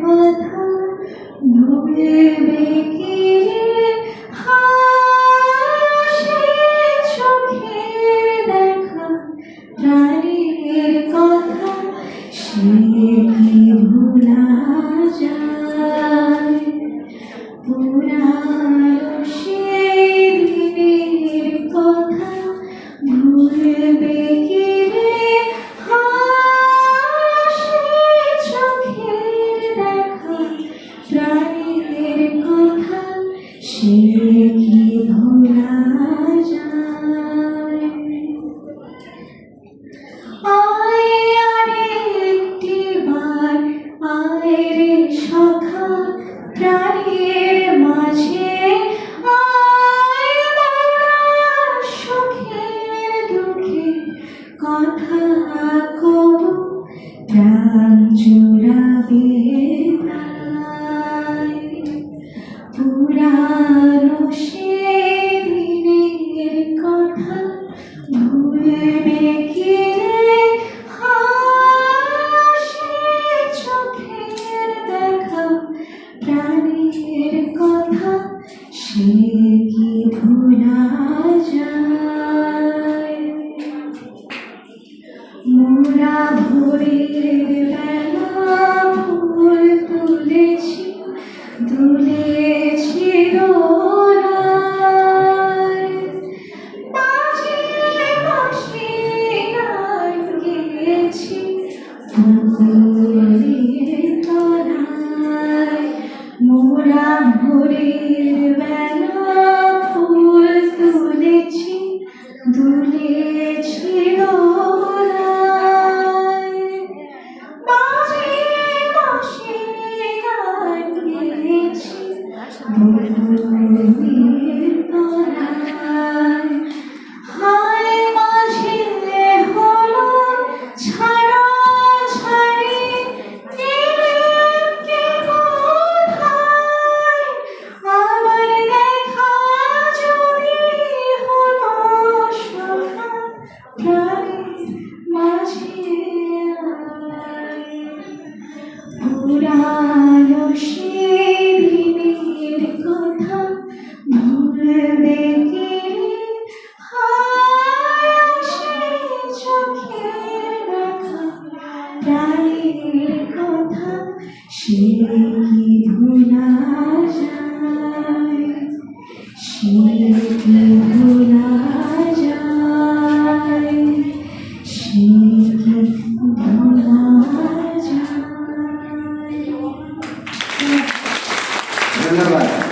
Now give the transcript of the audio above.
কথা ভুলবে কি হাসে চোখের দেখা প্রাণের কথা সে কি ভোলা যায় পুরানো সেই দিনের কথা ভুলবে কি রে হাসে চোখের দেখা প্রাণের কথা সে কি ভোলা যায় আয় আরেকটি বার আয় রে সখা প্রাণের মাঝে আয় মোরা সুখের দুঃখে কথা কব প্রাণ জুড়াবে তাই পুরানো সেই দিনের কথা ভুলবে কি রে হাসে চোখের দেখা প্রাণের কথা সে কি ভোলা যায় মোরা ভোরের বেলা ফুল তুলেছি দুলেছি দোলায় বাজিয়ে বাঁশি গান গেয়েছি পুকুরের তলায় মোরা ভোরের বেলা ফুল তুলেছি দুলেছি দোলায় বাজিয়ে বাঁশি গান গেয়েছি পুকুরের তলায় হায় মাঝে হলো ছাড়া ছাড়ি কে কোথায় আবার দেখা যদি হলো সখা প্রাণের মাঝে আয় পুরানো সেই দিনের কথা ভুলবে কি হাসে চোখের দেখা প্রাণের কথা সে কি ভোলা যায় সে কি ভোলা যায় সে কি ভোলা যায় ধন্যবাদ।